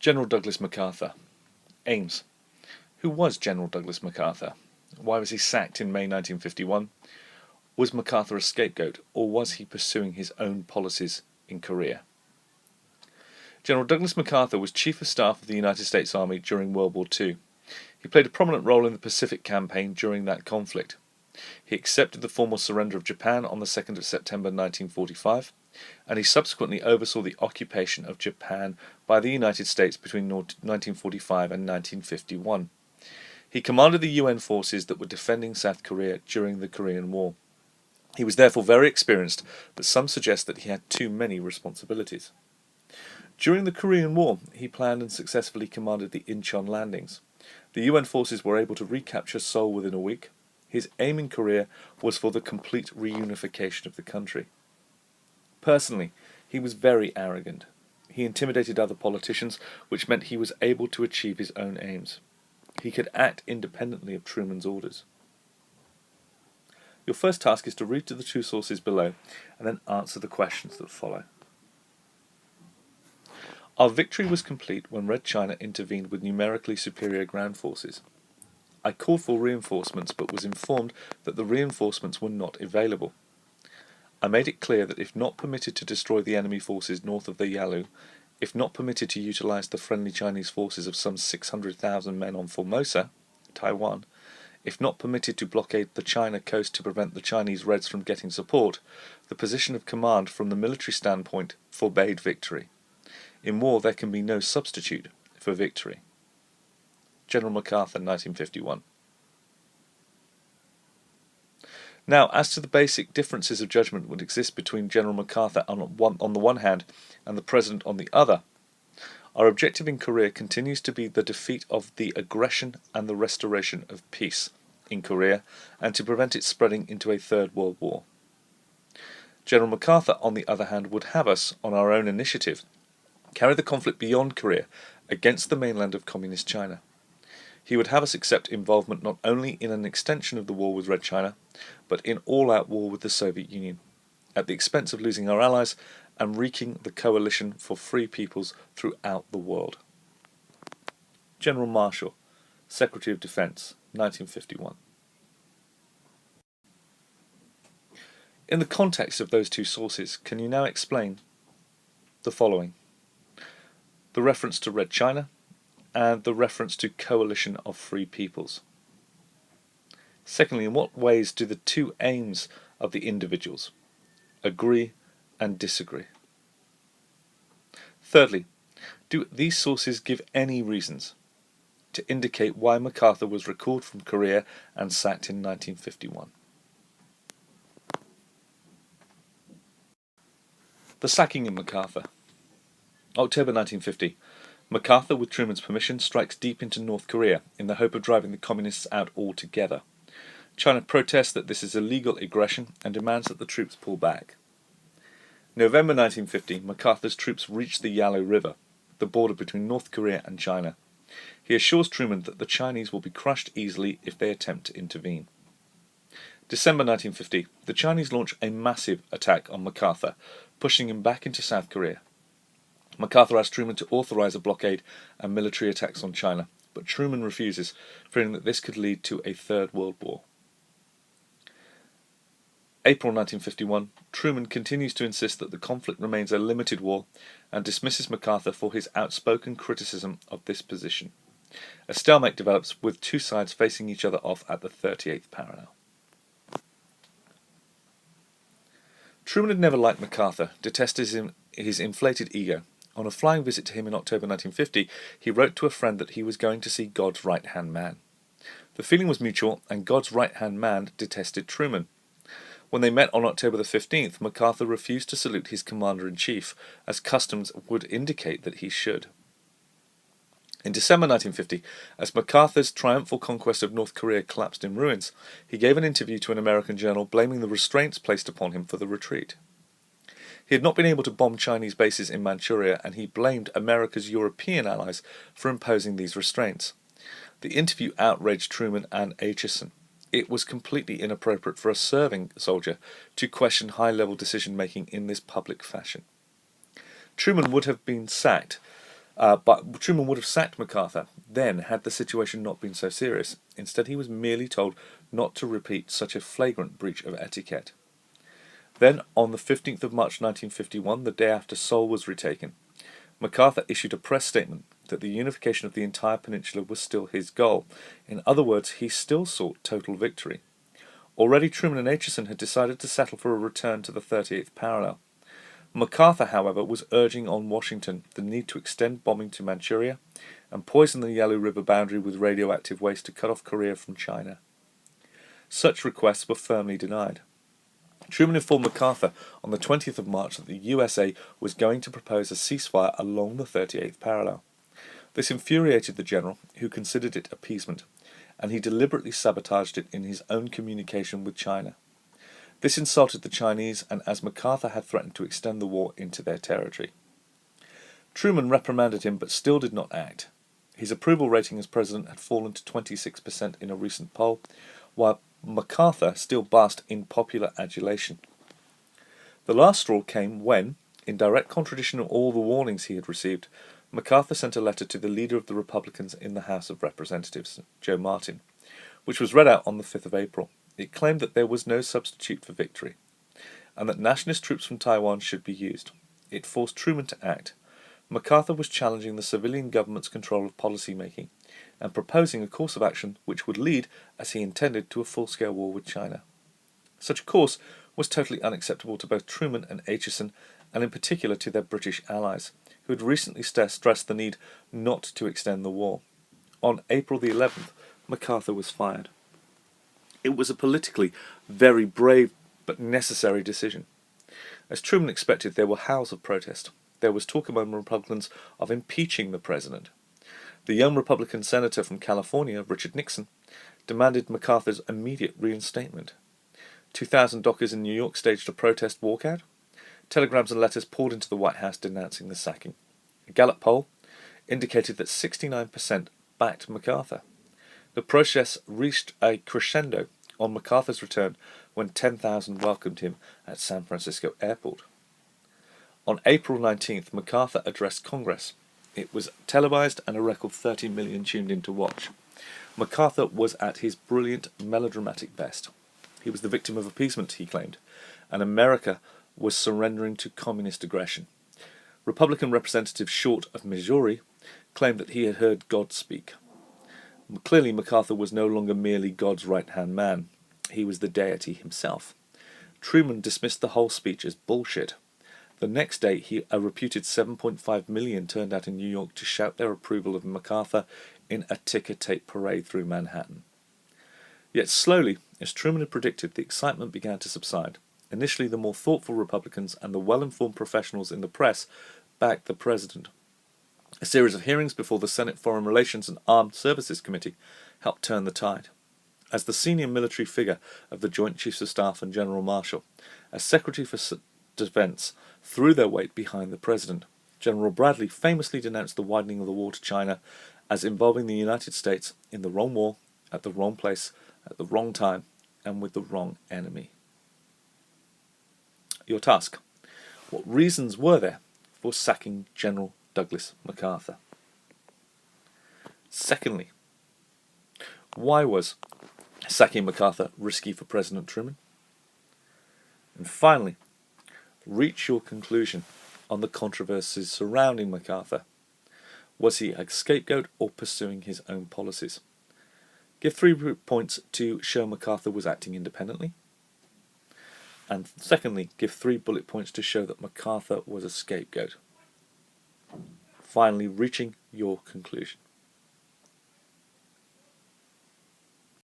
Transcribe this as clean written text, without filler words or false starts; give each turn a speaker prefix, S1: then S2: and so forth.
S1: General Douglas MacArthur. Aims. Who was General Douglas MacArthur? Why was he sacked in May 1951? Was MacArthur a scapegoat, or was he pursuing his own policies in Korea? General Douglas MacArthur was Chief of Staff of the United States Army during World War II. He played a prominent role in the Pacific Campaign during that conflict. He accepted the formal surrender of Japan on the 2nd of September 1945, and he subsequently oversaw the occupation of Japan by the United States between 1945 and 1951. He commanded the UN forces that were defending South Korea during the Korean War. He was therefore very experienced, but some suggest that he had too many responsibilities. During the Korean War, he planned and successfully commanded the Incheon landings. The UN forces were able to recapture Seoul within a week. His aim in Korea was for the complete reunification of the country. Personally, he was very arrogant. He intimidated other politicians, which meant he was able to achieve his own aims. He could act independently of Truman's orders. Your first task is to read to the two sources below and then answer the questions that follow. Our victory was complete when Red China intervened with numerically superior ground forces. I called for reinforcements but was informed that the reinforcements were not available. I made it clear that if not permitted to destroy the enemy forces north of the Yalu, if not permitted to utilize the friendly Chinese forces of some 600,000 men on Formosa, Taiwan, if not permitted to blockade the China coast to prevent the Chinese Reds from getting support, the position of command from the military standpoint forbade victory. In war there can be no substitute for victory. General MacArthur, 1951. Now, as to the basic differences of judgment would exist between General MacArthur on the one hand and the President on the other, our objective in Korea continues to be the defeat of the aggression and the restoration of peace in Korea and to prevent it spreading into a Third World War. General MacArthur, on the other hand, would have us, on our own initiative, carry the conflict beyond Korea against the mainland of Communist China. He would have us accept involvement not only in an extension of the war with Red China, but in all-out war with the Soviet Union, at the expense of losing our allies and wreaking the coalition for free peoples throughout the world. General Marshall, Secretary of Defense, 1951. In the context of those two sources, can you now explain the following? The reference to Red China and the reference to coalition of free peoples. Secondly, in what ways do the two aims of the individuals agree and disagree? Thirdly, do these sources give any reasons to indicate why MacArthur was recalled from Korea and sacked in 1951? The sacking of MacArthur. October 1950. MacArthur, with Truman's permission, strikes deep into North Korea in the hope of driving the Communists out altogether. China protests that this is illegal aggression and demands that the troops pull back. November 1950, MacArthur's troops reach the Yalu River, the border between North Korea and China. He assures Truman that the Chinese will be crushed easily if they attempt to intervene. December 1950, the Chinese launch a massive attack on MacArthur, pushing him back into South Korea. MacArthur asks Truman to authorize a blockade and military attacks on China, but Truman refuses, fearing that this could lead to a Third World War. April 1951, Truman continues to insist that the conflict remains a limited war and dismisses MacArthur for his outspoken criticism of this position. A stalemate develops with two sides facing each other off at the 38th parallel. Truman had never liked MacArthur, detested his inflated ego. On a flying visit to him in October 1950, he wrote to a friend that he was going to see God's right-hand man. The feeling was mutual, and God's right-hand man detested Truman. When they met on October the 15th, MacArthur refused to salute his commander-in-chief, as customs would indicate that he should. In December 1950, as MacArthur's triumphal conquest of North Korea collapsed in ruins, he gave an interview to an American journal blaming the restraints placed upon him for the retreat. He had not been able to bomb Chinese bases in Manchuria, and he blamed America's European allies for imposing these restraints. The interview outraged Truman and Acheson. It was completely inappropriate for a serving soldier to question high-level decision-making in this public fashion. Truman would have been sacked But Truman would have sacked MacArthur then had the situation not been so serious. Instead, he was merely told not to repeat such a flagrant breach of etiquette. Then, on the 15th of March 1951, the day after Seoul was retaken, MacArthur issued a press statement that the unification of the entire peninsula was still his goal. In other words, he still sought total victory. Already Truman and Aitchison had decided to settle for a return to the 38th parallel. MacArthur, however, was urging on Washington the need to extend bombing to Manchuria and poison the Yalu River boundary with radioactive waste to cut off Korea from China. Such requests were firmly denied. Truman informed MacArthur on the 20th of March that the USA was going to propose a ceasefire along the 38th parallel. This infuriated the general, who considered it appeasement, and he deliberately sabotaged it in his own communication with China. This insulted the Chinese, and as MacArthur had threatened to extend the war into their territory. Truman reprimanded him but still did not act. His approval rating as president had fallen to 26% in a recent poll, while MacArthur still basked in popular adulation. The last straw came when, in direct contradiction of all the warnings he had received, MacArthur sent a letter to the leader of the Republicans in the House of Representatives, Joe Martin, which was read out on the 5th of April. It claimed that there was no substitute for victory, and that nationalist troops from Taiwan should be used. It forced Truman to act. MacArthur was challenging the civilian government's control of policy making, and proposing a course of action which would lead, as he intended, to a full-scale war with China. Such a course was totally unacceptable to both Truman and Aitchison, and in particular to their British allies, who had recently stressed the need not to extend the war. On April the 11th, MacArthur was fired. It was a politically very brave but necessary decision. As Truman expected, there were howls of protest. There was talk among Republicans of impeaching the president. The young Republican senator from California, Richard Nixon, demanded MacArthur's immediate reinstatement. 2,000 dockers in New York staged a protest walkout. Telegrams and letters poured into the White House denouncing the sacking. A Gallup poll indicated that 69% backed MacArthur. The process reached a crescendo on MacArthur's return when 10,000 welcomed him at San Francisco Airport. On April 19th, MacArthur addressed Congress. It was televised and a record 30 million tuned in to watch. MacArthur was at his brilliant melodramatic best. He was the victim of appeasement, he claimed, and America was surrendering to communist aggression. Republican Representative Short of Missouri claimed that he had heard God speak. Clearly, MacArthur was no longer merely God's right-hand man. He was the deity himself. Truman dismissed the whole speech as bullshit. The next day, a reputed 7.5 million turned out in New York to shout their approval of MacArthur in a ticker-tape parade through Manhattan. Yet slowly, as Truman had predicted, the excitement began to subside. Initially, the more thoughtful Republicans and the well-informed professionals in the press backed the president. A series of hearings before the Senate Foreign Relations and Armed Services Committee helped turn the tide. As the senior military figure of the Joint Chiefs of Staff and General Marshal, as Secretary for Defense, threw their weight behind the president. General Bradley famously denounced the widening of the war to China as involving the United States in the wrong war, at the wrong place, at the wrong time, and with the wrong enemy. Your task. What reasons were there for sacking General Douglas MacArthur? Secondly, why was sacking MacArthur risky for President Truman? And finally, reach your conclusion on the controversies surrounding MacArthur. Was he a scapegoat or pursuing his own policies? Give 3 points to show MacArthur was acting independently. And secondly, give 3 bullet points to show that MacArthur was a scapegoat. Finally, reaching your conclusion.